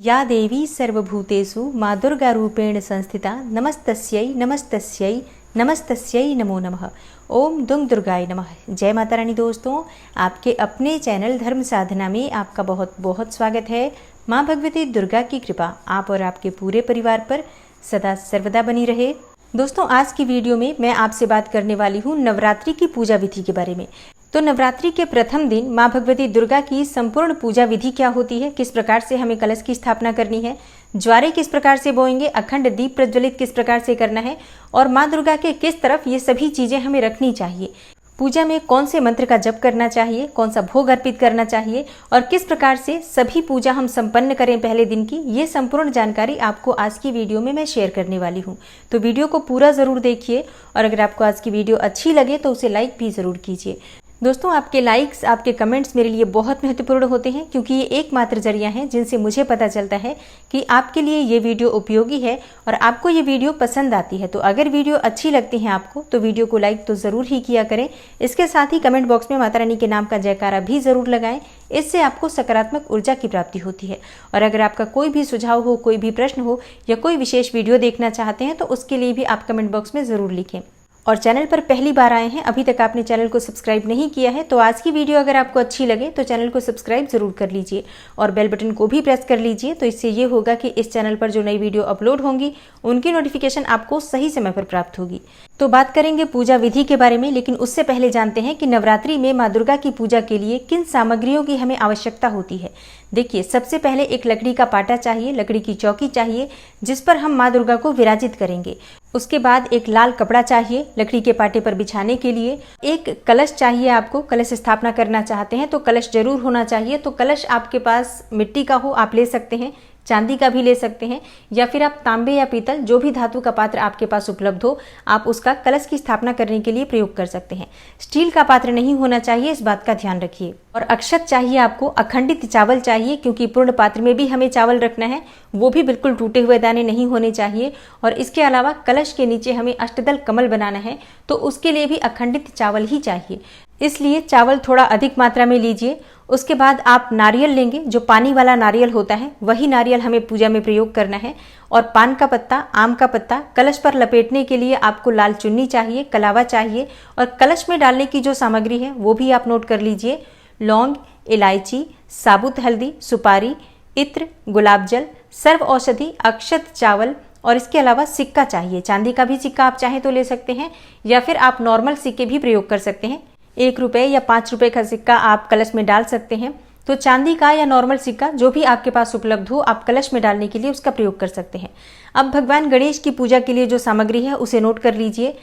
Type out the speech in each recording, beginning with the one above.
या देवी सर्वभूतेषु माँ दुर्गा रूपेण संस्थिता नमस्तस्यै नमस्तस्यै नमस्तस्यै नमो नमः। ओम दुंग दुर्गाय नमः। जय माता रानी। दोस्तों, आपके अपने चैनल धर्म साधना में आपका बहुत बहुत स्वागत है। माँ भगवती दुर्गा की कृपा आप और आपके पूरे परिवार पर सदा सर्वदा बनी रहे। दोस्तों, आज की वीडियो में मैं आपसे बात करने वाली हूँ नवरात्रि की पूजा विधि के बारे में। तो नवरात्रि के प्रथम दिन माँ भगवती दुर्गा की संपूर्ण पूजा विधि क्या होती है, किस प्रकार से हमें कलश की स्थापना करनी है, ज्वारे किस प्रकार से बोएंगे, अखंड दीप प्रज्वलित किस प्रकार से करना है और माँ दुर्गा के किस तरफ ये सभी चीजें हमें रखनी चाहिए, पूजा में कौन से मंत्र का जप करना चाहिए, कौन सा भोग अर्पित करना चाहिए और किस प्रकार से सभी पूजा हम संपन्न करें पहले दिन की, ये संपूर्ण जानकारी आपको आज की वीडियो में मैं शेयर करने वाली हूँ। तो वीडियो को पूरा ज़रूर देखिए और अगर आपको आज की वीडियो अच्छी लगे तो उसे लाइक भी ज़रूर कीजिए। दोस्तों, आपके लाइक्स, आपके कमेंट्स मेरे लिए बहुत महत्वपूर्ण होते हैं क्योंकि ये एकमात्र जरिया है जिनसे मुझे पता चलता है कि आपके लिए ये वीडियो उपयोगी है और आपको ये वीडियो पसंद आती है। तो अगर वीडियो अच्छी लगती है आपको तो वीडियो को लाइक तो ज़रूर ही किया करें। इसके साथ ही कमेंट बॉक्स में माता रानी के नाम का जयकारा भी ज़रूर लगाएं। इससे आपको सकारात्मक ऊर्जा की प्राप्ति होती है। और अगर आपका कोई भी सुझाव हो, कोई भी प्रश्न हो या कोई विशेष वीडियो देखना चाहते हैं तो उसके लिए भी आप कमेंट बॉक्स में ज़रूर लिखें। और चैनल पर पहली बार आए हैं, अभी तक आपने चैनल को सब्सक्राइब नहीं किया है तो आज की वीडियो अगर आपको अच्छी लगे तो चैनल को सब्सक्राइब जरूर कर लीजिए और बेल बटन को भी प्रेस कर लीजिए। तो इससे ये होगा कि इस चैनल पर जो नई वीडियो अपलोड होंगी उनकी नोटिफिकेशन आपको सही समय पर प्राप्त होगी। तो बात करेंगे पूजा विधि के बारे में, लेकिन उससे पहले जानते हैं कि नवरात्रि में माँ दुर्गा की पूजा के लिए किन सामग्रियों की हमें आवश्यकता होती है। देखिए, सबसे पहले एक लकड़ी का पाटा चाहिए, लकड़ी की चौकी चाहिए जिस पर हम माँ दुर्गा को विराजित करेंगे। उसके बाद एक लाल कपड़ा चाहिए लकड़ी के पाटे पर बिछाने के लिए। एक कलश चाहिए आपको, कलश स्थापना करना चाहते हैं तो कलश जरूर होना चाहिए। तो कलश आपके पास मिट्टी का हो आप ले सकते हैं, चांदी का भी ले सकते हैं या फिर आप तांबे या पीतल जो भी धातु का पात्र आपके पास उपलब्ध हो आप उसका कलश की स्थापना करने के लिए प्रयोग कर सकते हैं। स्टील का पात्र नहीं होना चाहिए, इस बात का ध्यान रखिए। और अक्षत चाहिए आपको, अखंडित चावल चाहिए क्योंकि पूर्ण पात्र में भी हमें चावल रखना है, वो भी बिल्कुल टूटे हुए दाने नहीं होने चाहिए। और इसके अलावा कलश के नीचे हमें अष्टदल कमल बनाना है तो उसके लिए भी अखंडित चावल ही चाहिए, इसलिए चावल थोड़ा अधिक मात्रा में लीजिए। उसके बाद आप नारियल लेंगे, जो पानी वाला नारियल होता है वही नारियल हमें पूजा में प्रयोग करना है। और पान का पत्ता, आम का पत्ता, कलश पर लपेटने के लिए आपको लाल चुन्नी चाहिए, कलावा चाहिए और कलश में डालने की जो सामग्री है वो भी आप नोट कर लीजिए। लौंग, इलायची, साबुत हल्दी, सुपारी, इत्र, गुलाब जल, सर्व औषधि, अक्षत, चावल और इसके अलावा सिक्का चाहिए। चांदी का भी सिक्का आप चाहें तो ले सकते हैं या फिर आप नॉर्मल सिक्के भी प्रयोग कर सकते हैं। 1 रुपये या 5 रुपये का सिक्का आप कलश में डाल सकते हैं। तो चांदी का या नॉर्मल सिक्का जो भी आपके पास उपलब्ध हो आप कलश में डालने के लिए उसका प्रयोग कर सकते हैं। अब भगवान गणेश की पूजा के लिए जो सामग्री है उसे नोट कर लीजिए।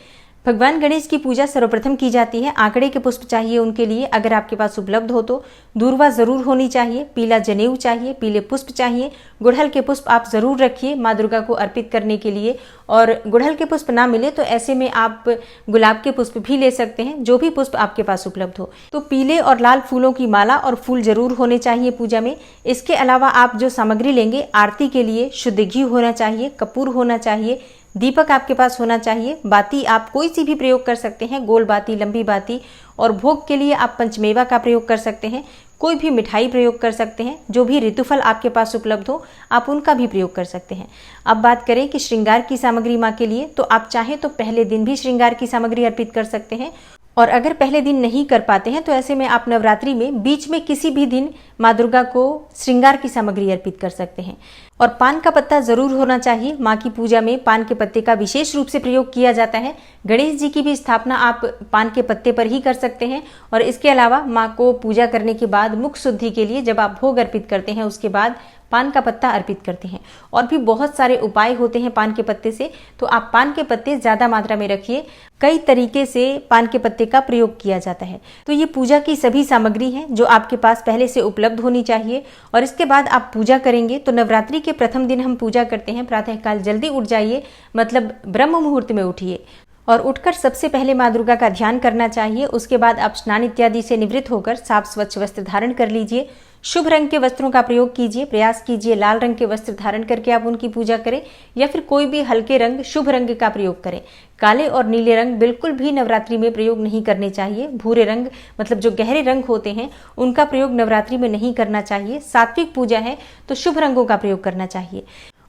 भगवान गणेश की पूजा सर्वप्रथम की जाती है। आंकड़े के पुष्प चाहिए उनके लिए, अगर आपके पास उपलब्ध हो तो। दूर्वा जरूर होनी चाहिए, पीला जनेऊ चाहिए, पीले पुष्प चाहिए, गुड़हल के पुष्प आप जरूर रखिए माँ दुर्गा को अर्पित करने के लिए। और गुड़हल के पुष्प ना मिले तो ऐसे में आप गुलाब के पुष्प भी ले सकते हैं, जो भी पुष्प आपके पास उपलब्ध हो। तो पीले और लाल फूलों की माला और फूल जरूर होने चाहिए पूजा में। इसके अलावा आप जो सामग्री लेंगे आरती के लिए शुद्ध घी होना चाहिए, कपूर होना चाहिए, दीपक आपके पास होना चाहिए, बाती आप कोई सी भी प्रयोग कर सकते हैं, गोल बाती, लंबी बाती। और भोग के लिए आप पंचमेवा का प्रयोग कर सकते हैं, कोई भी मिठाई प्रयोग कर सकते हैं, जो भी ऋतुफल आपके पास उपलब्ध हो आप उनका भी प्रयोग कर सकते हैं। अब बात करें कि श्रृंगार की सामग्री माँ के लिए, तो आप चाहें तो पहले दिन भी श्रृंगार की सामग्री अर्पित कर सकते हैं और अगर पहले दिन नहीं कर पाते हैं तो ऐसे में आप नवरात्रि में बीच में किसी भी दिन माँ दुर्गा को श्रृंगार की सामग्री अर्पित कर सकते हैं। और पान का पत्ता जरूर होना चाहिए। माँ की पूजा में पान के पत्ते का विशेष रूप से प्रयोग किया जाता है। गणेश जी की भी स्थापना आप पान के पत्ते पर ही कर सकते हैं। और इसके अलावा माँ को पूजा करने के बाद मुख शुद्धि के लिए जब आप भोग अर्पित करते हैं उसके बाद पान का पत्ता अर्पित करते हैं। और भी बहुत सारे उपाय होते हैं पान के पत्ते से, तो आप पान के पत्ते ज्यादा मात्रा में रखिए। कई तरीके से पान के पत्ते का प्रयोग किया जाता है। तो ये पूजा की सभी सामग्री हैं जो आपके पास पहले से उपलब्ध होनी चाहिए। और इसके बाद आप पूजा करेंगे। तो नवरात्रि के प्रथम दिन हम पूजा करते हैं, प्रातःकाल जल्दी उठ जाइए, मतलब ब्रह्म मुहूर्त में उठिए और उठकर सबसे पहले माँ दुर्गा का ध्यान करना चाहिए। उसके बाद आप स्नान इत्यादि से निवृत्त होकर साफ स्वच्छ वस्त्र धारण कर लीजिए, शुभ रंग के वस्त्रों का प्रयोग कीजिए। प्रयास कीजिए लाल रंग के वस्त्र धारण करके आप उनकी पूजा करें या फिर कोई भी हल्के रंग शुभ रंग का प्रयोग करें। काले और नीले रंग बिल्कुल भी नवरात्रि में प्रयोग नहीं करने चाहिए। भूरे रंग मतलब जो गहरे रंग होते हैं उनका प्रयोग नवरात्रि में नहीं करना चाहिए। सात्विक पूजा है तो शुभ रंगों का प्रयोग करना चाहिए।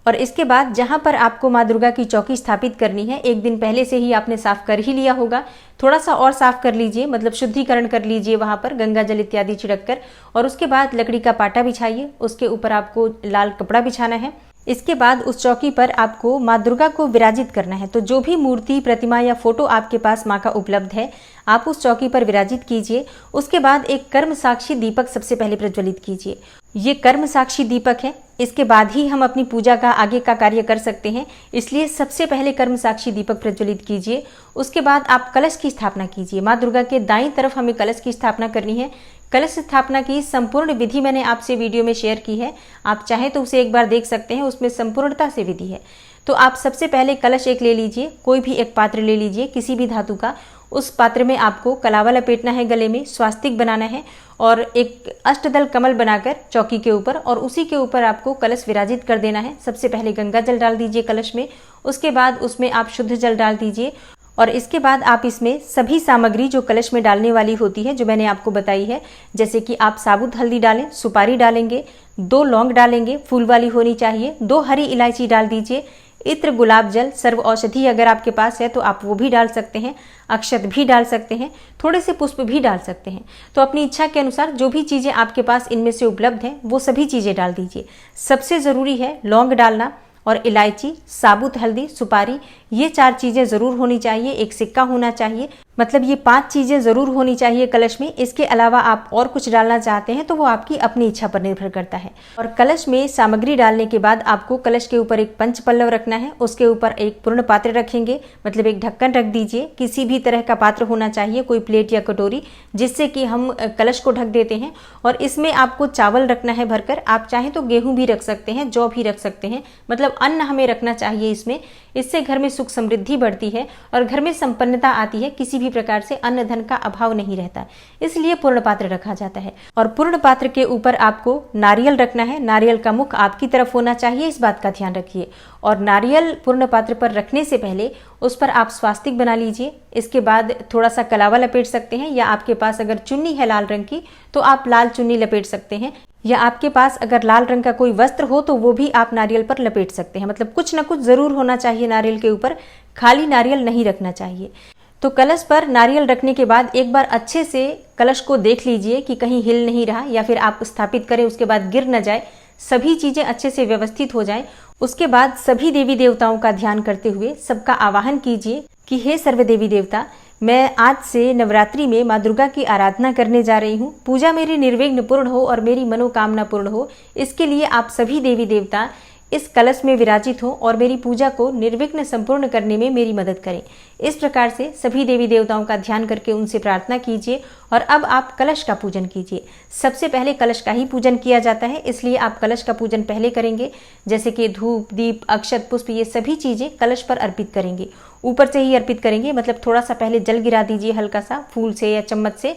और इसके बाद जहां पर आपको माँ दुर्गा की चौकी स्थापित करनी है, एक दिन पहले से ही आपने साफ कर ही लिया होगा, थोड़ा सा और साफ कर लीजिए, मतलब शुद्धिकरण कर लीजिए वहां पर गंगा जल इत्यादि छिड़क कर। और उसके बाद लकड़ी का पाटा बिछाइए, उसके ऊपर आपको लाल कपड़ा बिछाना है। इसके बाद उस चौकी पर आपको माँ दुर्गा को विराजित करना है। तो जो भी मूर्ति, प्रतिमा या फोटो आपके पास माँ का उपलब्ध है, आप उस चौकी पर विराजित कीजिए। उसके बाद एक कर्म साक्षी दीपक सबसे पहले प्रज्वलित कीजिए। ये कर्म साक्षी दीपक है, इसके बाद ही हम अपनी पूजा का आगे का कार्य कर सकते हैं, इसलिए सबसे पहले कर्म साक्षी दीपक प्रज्वलित कीजिए। उसके बाद आप कलश की स्थापना कीजिए। माँ दुर्गा के दाईं तरफ हमें कलश की स्थापना करनी है। कलश स्थापना की संपूर्ण विधि मैंने आपसे वीडियो में शेयर की है, आप चाहे तो उसे एक बार देख सकते हैं, उसमें संपूर्णता से विधि है। तो आप सबसे पहले कलश एक ले लीजिए, कोई भी एक पात्र ले लीजिए किसी भी धातु का। उस पात्र में आपको कलावा लपेटना है, गले में स्वास्तिक बनाना है और एक अष्टदल कमल बनाकर चौकी के ऊपर, और उसी के ऊपर आपको कलश विराजित कर देना है। सबसे पहले गंगा जल डाल दीजिए कलश में, उसके बाद उसमें आप शुद्ध जल डाल दीजिए और इसके बाद आप इसमें सभी सामग्री जो कलश में डालने वाली होती है, जो मैंने आपको बताई है, जैसे कि आप साबुत हल्दी डालें, सुपारी डालेंगे, 2 लौंग डालेंगे, फूल वाली होनी चाहिए, 2 हरी इलायची डाल दीजिए, इत्र, गुलाब जल, सर्व औषधि अगर आपके पास है तो आप वो भी डाल सकते हैं, अक्षत भी डाल सकते हैं, थोड़े से पुष्प भी डाल सकते हैं। तो अपनी इच्छा के अनुसार जो भी चीज़ें आपके पास इनमें से उपलब्ध हैं वो सभी चीज़ें डाल दीजिए। सबसे ज़रूरी है लौंग डालना और इलायची, साबुत हल्दी, सुपारी, ये 4 चीज़ें ज़रूर होनी चाहिए। एक सिक्का होना चाहिए, मतलब ये 5 चीज़ें ज़रूर होनी चाहिए कलश में। इसके अलावा आप और कुछ डालना चाहते हैं तो वो आपकी अपनी इच्छा पर निर्भर करता है। और कलश में सामग्री डालने के बाद आपको कलश के ऊपर एक पंच पल्लव रखना है, उसके ऊपर एक पूर्ण पात्र रखेंगे, मतलब एक ढक्कन रख दीजिए। किसी भी तरह का पात्र होना चाहिए, कोई प्लेट या कटोरी, जिससे कि हम कलश को ढक देते हैं। और इसमें आपको चावल रखना है भरकर, आप चाहें तो गेहूँ भी रख सकते हैं, जौ भी रख सकते हैं, मतलब अन्न हमें रखना चाहिए इसमें। इससे घर में सुख समृद्धि बढ़ती है और घर में संपन्नता आती है, किसी भी प्रकार से अन्न धन का अभाव नहीं रहता, इसलिए पूर्ण पात्र रखा जाता है। और पूर्ण पात्र के ऊपर आपको नारियल रखना है, नारियल का मुख आपकी तरफ होना चाहिए, इस बात का ध्यान रखिए। और नारियल पूर्ण पात्र पर रखने से पहले उस पर आप स्वास्तिक बना लीजिए। इसके बाद थोड़ा सा कलावा लपेट सकते हैं, या आपके पास अगर चुन्नी है लाल रंग की तो आप लाल चुन्नी लपेट सकते हैं, या आपके पास अगर लाल रंग का कोई वस्त्र हो तो वो भी आप नारियल पर लपेट सकते हैं। मतलब कुछ ना कुछ जरूर होना चाहिए नारियल के ऊपर, खाली नारियल नहीं रखना चाहिए। तो कलश पर नारियल रखने के बाद एक बार अच्छे से कलश को देख लीजिए कि कहीं हिल नहीं रहा, या फिर आप स्थापित करें उसके बाद गिर न जाए, सभी चीजें अच्छे से व्यवस्थित हो जाएं। उसके बाद सभी देवी देवताओं का ध्यान करते हुए सबका आवाहन कीजिए कि हे सर्व देवी देवता, मैं आज से नवरात्रि में माँ दुर्गा की आराधना करने जा रही हूँ। पूजा मेरी निर्विघ्न पूर्ण हो और मेरी मनोकामना पूर्ण हो, इसके लिए आप सभी देवी देवता इस कलश में विराजित हो और मेरी पूजा को निर्विघ्न संपूर्ण करने में मेरी मदद करें। इस प्रकार से सभी देवी देवताओं का ध्यान करके उनसे प्रार्थना कीजिए। और अब आप कलश का पूजन कीजिए। सबसे पहले कलश का ही पूजन किया जाता है, इसलिए आप कलश का पूजन पहले करेंगे, जैसे कि धूप, दीप, अक्षत, पुष्प, ये सभी चीजें कलश पर अर्पित करेंगे। ऊपर से ही अर्पित करेंगे, मतलब थोड़ा सा पहले जल गिरा दीजिए, हल्का सा फूल से या चम्मच से।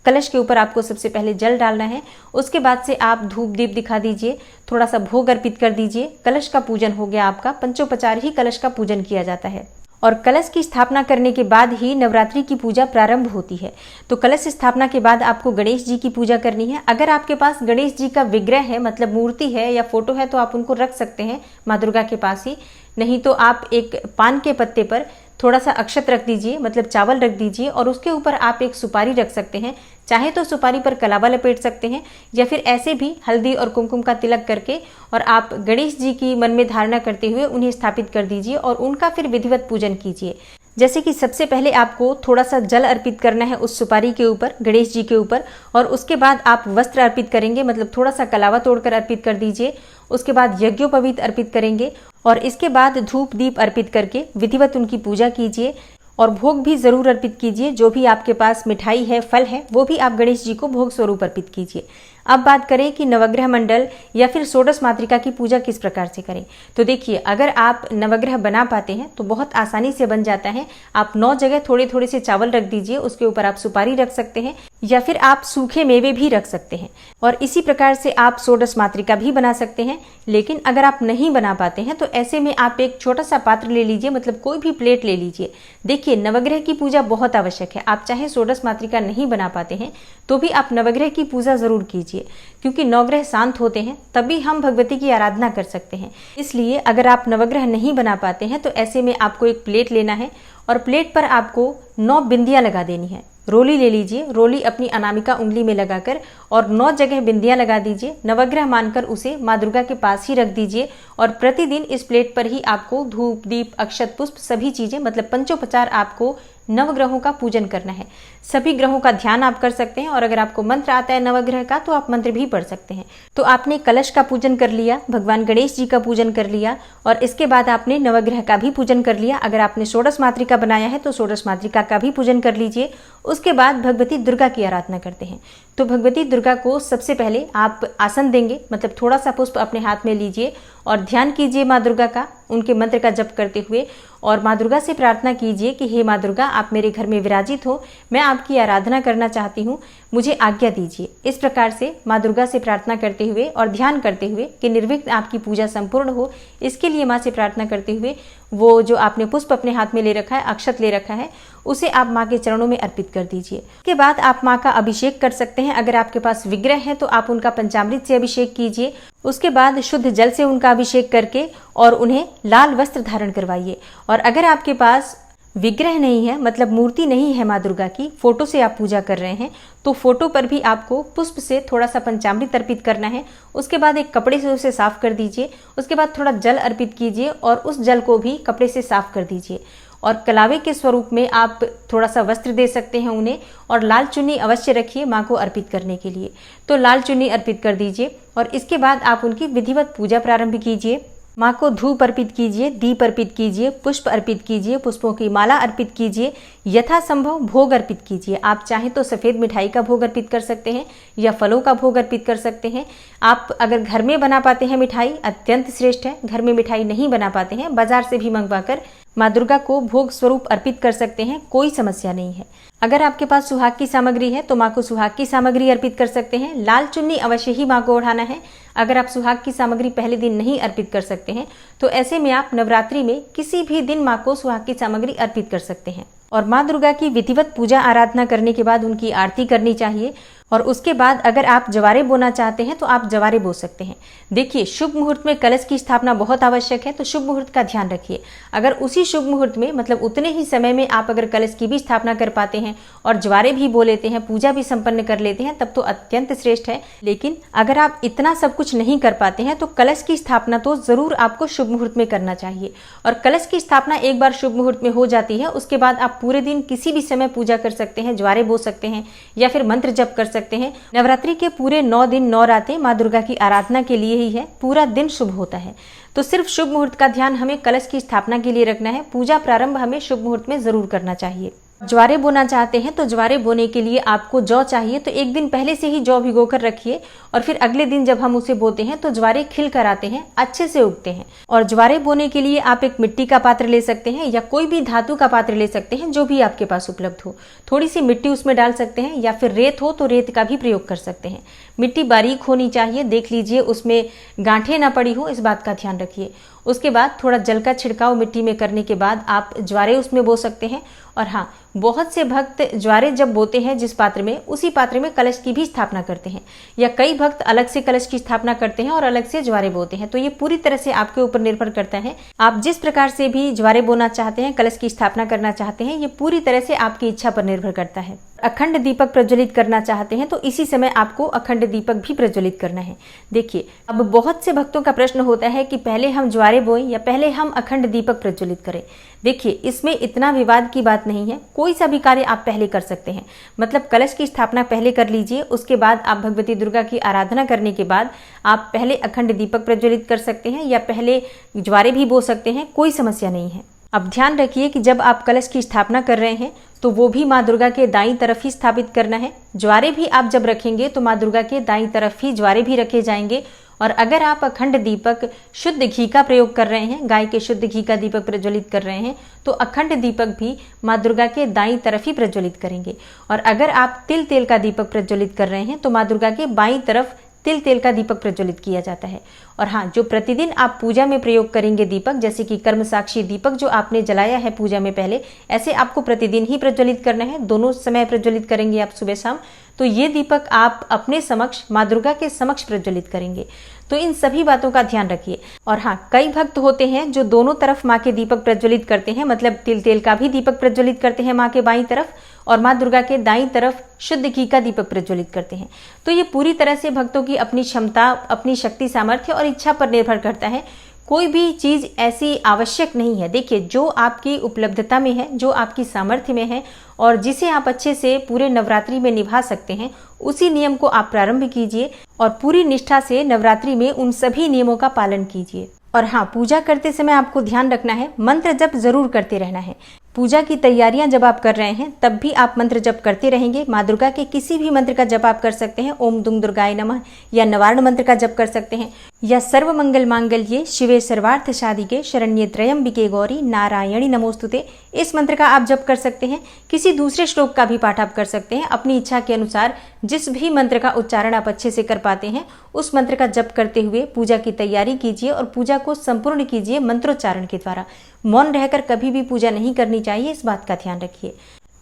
कलश के ऊपर आपको सबसे पहले जल डालना है, उसके बाद से आप धूप दीप दिखा दीजिए, थोड़ा सा भोग अर्पित कर दीजिए। कलश का पूजन हो गया आपका। पंचोपचार ही कलश का पूजन किया जाता है और कलश की स्थापना करने के बाद ही नवरात्रि की पूजा प्रारंभ होती है। तो कलश स्थापना के बाद आपको गणेश जी की पूजा करनी है। अगर आपके पास गणेश जी का विग्रह है, मतलब मूर्ति है या फोटो है, तो आप उनको रख सकते हैं माँ दुर्गा के पास ही। नहीं तो आप एक पान के पत्ते पर थोड़ा सा अक्षत रख दीजिए, मतलब चावल रख दीजिए, और उसके ऊपर आप एक सुपारी रख सकते हैं। चाहे तो सुपारी पर कलावा लपेट सकते हैं, या फिर ऐसे भी हल्दी और कुमकुम का तिलक करके और आप गणेश जी की मन में धारणा करते हुए उन्हें स्थापित कर दीजिए और उनका फिर विधिवत पूजन कीजिए। जैसे कि सबसे पहले आपको थोड़ा सा जल अर्पित करना है उस सुपारी के ऊपर, गणेश जी के ऊपर, और उसके बाद आप वस्त्र अर्पित करेंगे, मतलब थोड़ा सा कलावा तोड़कर अर्पित कर दीजिए। उसके बाद यज्ञोपवीत अर्पित करेंगे और इसके बाद धूप दीप अर्पित करके विधिवत उनकी पूजा कीजिए। और भोग भी जरूर अर्पित कीजिए। जो भी आपके पास मिठाई है, फल है, वो भी आप गणेश जी को भोग स्वरूप अर्पित कीजिए। अब बात करें कि नवग्रह मंडल या फिर षोडश मातृका की पूजा किस प्रकार से करें। तो देखिए, अगर आप नवग्रह बना पाते हैं तो बहुत आसानी से बन जाता है। आप 9 जगह थोड़े थोड़े से चावल रख दीजिए, उसके ऊपर आप सुपारी रख सकते हैं या फिर आप सूखे मेवे भी रख सकते हैं और इसी प्रकार से आप षोडश मातृका भी बना सकते हैं। लेकिन अगर आप नहीं बना पाते हैं तो ऐसे में आप एक छोटा सा पात्र ले लीजिए, मतलब कोई भी प्लेट ले लीजिए। देखिए, नवग्रह की पूजा बहुत आवश्यक है। आप चाहे षोडश मातृका नहीं बना पाते हैं तो भी आप नवग्रह की पूजा जरूर कीजिए, क्योंकि नवग्रह शांत होते हैं तभी हम भगवती की आराधना कर सकते हैं। इसलिए अगर आप नवग्रह नहीं बना पाते हैं तो ऐसे में आपको एक प्लेट लेना है और प्लेट पर आपको 9 बिंदियां लगा देनी है। रोली ले लीजिए, रोली अपनी अनामिका उंगली में लगाकर और 9 जगह बिंदियां लगा दीजिए। नवग्रह मानकर उसे माँ दुर्गा के पास ही रख दीजिए और प्रतिदिन इस प्लेट पर ही आपको धूप, दीप, अक्षत, पुष्प सभी चीजें, मतलब पंचोपचार आपको नवग्रहों का पूजन करना है। सभी ग्रहों का ध्यान आप कर सकते हैं और अगर आपको मंत्र आता है नवग्रह का तो आप मंत्र भी पढ़ सकते हैं। तो आपने कलश का पूजन कर लिया, भगवान गणेश जी का पूजन कर लिया और इसके बाद आपने नवग्रह का भी पूजन कर लिया। अगर आपने षोडश मातृका बनाया है तो षोडश मातृका का भी पूजन कर लीजिए। उसके बाद भगवती दुर्गा की आराधना करते हैं। तो भगवती दुर्गा को सबसे पहले आप आसन देंगे, मतलब थोड़ा सा पुष्प अपने हाथ में लीजिए और ध्यान कीजिए माँ दुर्गा का, उनके मंत्र का जप करते हुए और माँ दुर्गा से प्रार्थना कीजिए कि हे माँ दुर्गा, आप मेरे घर में विराजित हो, मैं आपकी आराधना करना चाहती हूँ, मुझे आज्ञा दीजिए। इस प्रकार से माँ दुर्गा से प्रार्थना करते हुए और ध्यान करते हुए कि निर्विघ्न आपकी पूजा संपूर्ण हो, इसके लिए माँ से प्रार्थना करते हुए वो जो आपने पुष्प अपने हाथ में ले रखा है, अक्षत ले रखा है, उसे आप माँ के चरणों में अर्पित कर दीजिए। उसके बाद आप माँ का अभिषेक कर सकते हैं। अगर आपके पास विग्रह है तो आप उनका पंचामृत से अभिषेक कीजिए। उसके बाद शुद्ध जल से उनका अभिषेक करके और उन्हें लाल वस्त्र धारण करवाइए। और अगर आपके पास विग्रह नहीं है, मतलब मूर्ति नहीं है माँ दुर्गा की, फोटो से आप पूजा कर रहे हैं, तो फोटो पर भी आपको पुष्प से थोड़ा सा पंचामृत अर्पित करना है। उसके बाद एक कपड़े से उसे साफ कर दीजिए। उसके बाद थोड़ा जल अर्पित कीजिए और उस जल को भी कपड़े से साफ कर दीजिए और कलावे के स्वरूप में आप थोड़ा सा वस्त्र दे सकते हैं उन्हें और लाल चुन्नी अवश्य रखिए माँ को अर्पित करने के लिए। तो लाल चुन्नी अर्पित कर दीजिए और इसके बाद आप उनकी विधिवत पूजा प्रारंभ कीजिए। माँ को धूप अर्पित कीजिए, दीप अर्पित कीजिए, पुष्प अर्पित कीजिए, पुष्पों की माला अर्पित कीजिए, यथासंभव भोग अर्पित कीजिए। आप चाहें तो सफ़ेद मिठाई का भोग अर्पित कर सकते हैं या फलों का भोग अर्पित कर सकते हैं। आप अगर घर में बना पाते हैं मिठाई, अत्यंत श्रेष्ठ है। घर में मिठाई नहीं बना पाते हैं, बाजार से भी मंगवाकर माँ दुर्गा को भोग स्वरूप अर्पित कर सकते हैं, कोई समस्या नहीं है। अगर आपके पास सुहाग की सामग्री है तो माँ को सुहाग की सामग्री अर्पित कर सकते हैं। लाल चुन्नी अवश्य ही माँ को ओढ़ाना है। अगर आप सुहाग की सामग्री पहले दिन नहीं अर्पित कर सकते हैं तो ऐसे में आप नवरात्रि में किसी भी दिन माँ को सुहाग की सामग्री अर्पित कर सकते हैं। और माँ दुर्गा की विधिवत पूजा आराधना करने के बाद उनकी आरती करनी चाहिए। और उसके बाद अगर आप जवारे बोना चाहते हैं तो आप जवारे बो सकते हैं। देखिए, शुभ मुहूर्त में कलश की स्थापना बहुत आवश्यक है, तो शुभ मुहूर्त का ध्यान रखिए। अगर उसी शुभ मुहूर्त में, मतलब उतने ही समय में आप अगर कलश की भी स्थापना कर पाते हैं और जवारे भी बो लेते हैं, पूजा भी संपन्न कर लेते हैं, तब तो अत्यंत श्रेष्ठ है। लेकिन अगर आप इतना सब कुछ नहीं कर पाते हैं तो कलश की स्थापना तो जरूर आपको शुभ मुहूर्त में करना चाहिए। और कलश की स्थापना एक बार शुभ मुहूर्त में हो जाती है, उसके बाद आप पूरे दिन किसी भी समय पूजा कर सकते हैं, जवारे बो सकते हैं या फिर मंत्र जप कर सकते हैं। नवरात्रि के पूरे 9 दिन 9 रातें माँ दुर्गा की आराधना के लिए ही है, पूरा दिन शुभ होता है। तो सिर्फ शुभ मुहूर्त का ध्यान हमें कलश की स्थापना के लिए रखना है। पूजा प्रारंभ हमें शुभ मुहूर्त में जरूर करना चाहिए। ज्वारे बोना चाहते हैं तो ज्वारे बोने के लिए आपको जौ चाहिए, तो एक दिन पहले से ही जौ भिगो कर रखिए और फिर अगले दिन जब हम उसे बोते हैं तो ज्वारे खिल कर आते हैं, अच्छे से उगते हैं। और ज्वारे बोने के लिए आप एक मिट्टी का पात्र ले सकते हैं या कोई भी धातु का पात्र ले सकते हैं, जो भी आपके पास उपलब्ध हो। थोड़ी सी मिट्टी उसमें डाल सकते हैं या फिर रेत हो तो रेत का भी प्रयोग कर सकते हैं। मिट्टी बारीक होनी चाहिए, देख लीजिए उसमें गांठें ना पड़ी हो, इस बात का ध्यान रखिए। उसके बाद थोड़ा जल का छिड़काव मिट्टी में करने के बाद आप ज्वारे उसमें बो सकते हैं। और हाँ, बहुत से भक्त ज्वारे जब बोते हैं जिस पात्र में, उसी पात्र में कलश की भी स्थापना करते हैं, या कई भक्त अलग से कलश की स्थापना करते हैं और अलग से ज्वारे बोते हैं। तो ये पूरी तरह से आपके ऊपर निर्भर करता है। आप जिस प्रकार से भी ज्वारे बोना चाहते हैं, कलश की स्थापना करना चाहते हैं, ये पूरी तरह से आपकी इच्छा पर निर्भर करता है। अखंड दीपक प्रज्वलित करना चाहते हैं तो इसी समय आपको अखंड दीपक भी प्रज्वलित करना है। देखिए, अब बहुत से भक्तों का प्रश्न होता है कि पहले हम ज्वारे बोएं या पहले हम अखंड दीपक प्रज्वलित करें। देखिए, इसमें इतना विवाद की बात नहीं है, कोई सा भी कार्य आप पहले कर सकते हैं। मतलब कलश की स्थापना पहले कर लीजिए, उसके बाद आप भगवती दुर्गा की आराधना करने के बाद आप पहले अखंड दीपक प्रज्वलित कर सकते हैं या पहले ज्वारे भी बो सकते हैं, कोई समस्या नहीं है। अब ध्यान रखिए कि जब आप कलश की स्थापना कर रहे हैं तो वो भी माँ दुर्गा के दाईं तरफ ही स्थापित करना है। ज्वारे भी आप जब रखेंगे तो माँ दुर्गा के दाईं तरफ ही ज्वारे भी रखे जाएंगे। और अगर आप अखंड दीपक शुद्ध घी का प्रयोग कर रहे हैं, गाय के शुद्ध घी का दीपक प्रज्वलित कर रहे हैं, तो अखंड दीपक भी माँ दुर्गा के दाईं तरफ ही प्रज्वलित करेंगे। और अगर आप तिल तेल का दीपक प्रज्वलित कर रहे हैं तो माँ दुर्गा के बाईं तरफ तिल तेल का दीपक प्रज्वलित किया जाता है। और हाँ, जो प्रतिदिन आप पूजा में प्रयोग करेंगे दीपक, जैसे कि कर्म साक्षी दीपक जो आपने जलाया है पूजा में पहले, ऐसे आपको प्रतिदिन ही प्रज्वलित करना है। दोनों समय प्रज्वलित करेंगे आप, सुबह शाम। तो ये दीपक आप अपने समक्ष, माँ दुर्गा के समक्ष प्रज्वलित करेंगे। तो इन सभी बातों का ध्यान रखिए। और हाँ, कई भक्त होते हैं जो दोनों तरफ माँ के दीपक प्रज्वलित करते हैं, मतलब तिल तेल का भी दीपक प्रज्वलित करते हैं माँ के बाईं तरफ और माँ दुर्गा के दाईं तरफ शुद्ध घी का दीपक प्रज्वलित करते हैं। तो ये पूरी तरह से भक्तों की अपनी क्षमता, अपनी शक्ति, सामर्थ्य और इच्छा पर निर्भर करता है। कोई भी चीज ऐसी आवश्यक नहीं है। देखिए, जो आपकी उपलब्धता में है, जो आपकी सामर्थ्य में है और जिसे आप अच्छे से पूरे नवरात्रि में निभा सकते हैं, उसी नियम को आप प्रारंभ कीजिए और पूरी निष्ठा से नवरात्रि में उन सभी नियमों का पालन कीजिए। और हाँ, पूजा करते समय आपको ध्यान रखना है, मंत्र जप जरूर करते रहना है। पूजा की तैयारियां जब आप कर रहे हैं तब भी आप मंत्र जप करते रहेंगे। माँ दुर्गा के किसी भी मंत्र का जप आप कर सकते हैं। ओम दुम दुर्गाय नमः या नवारण मंत्र का जप कर सकते हैं, या सर्व मंगल मांगल्ये शिवे सर्वार्थ साधिके शरण्ये त्र्यंबिके गौरी नारायणी नमोस्तुते, इस मंत्र का आप जप कर सकते हैं। किसी दूसरे श्लोक का भी पाठ आप कर सकते हैं। अपनी इच्छा के अनुसार जिस भी मंत्र का उच्चारण आप अच्छे से कर पाते हैं, उस मंत्र का जप करते हुए पूजा की तैयारी कीजिए और पूजा को संपूर्ण कीजिए मंत्रोच्चारण के द्वारा। मौन रहकर कभी भी पूजा नहीं करनी चाहिए, इस बात का ध्यान रखिए।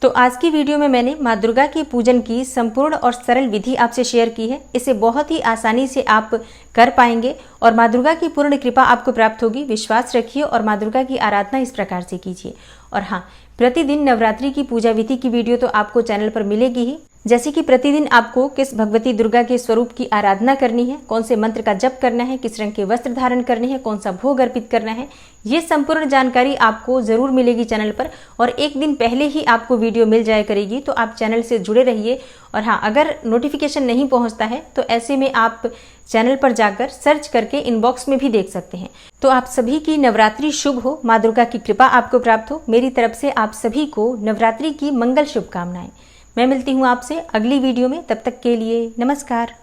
तो आज की वीडियो में मैंने माँ दुर्गा की पूजन की संपूर्ण और सरल विधि आपसे शेयर की है। इसे बहुत ही आसानी से आप कर पाएंगे और माँ दुर्गा की पूर्ण कृपा आपको प्राप्त होगी। विश्वास रखिए और माँ दुर्गा की आराधना इस प्रकार से कीजिए। और हाँ, प्रतिदिन नवरात्रि की पूजा विधि की वीडियो तो आपको चैनल पर मिलेगी ही, जैसे कि प्रतिदिन आपको किस भगवती दुर्गा के स्वरूप की आराधना करनी है, कौन से मंत्र का जप करना है, किस रंग के वस्त्र धारण करने हैं, कौन सा भोग अर्पित करना है, ये संपूर्ण जानकारी आपको जरूर मिलेगी चैनल पर। और एक दिन पहले ही आपको वीडियो मिल जाया करेगी, तो आप चैनल से जुड़े रहिए। और हाँ, अगर नोटिफिकेशन नहीं पहुंचता है तो ऐसे में आप चैनल पर जाकर सर्च करके इनबॉक्स में भी देख सकते हैं। तो आप सभी की नवरात्रि शुभ हो, माँ दुर्गा की कृपा आपको प्राप्त हो। मेरी तरफ से आप सभी को नवरात्रि की मंगल शुभकामनाएं। मैं मिलती हूँ आपसे अगली वीडियो में, तब तक के लिए नमस्कार।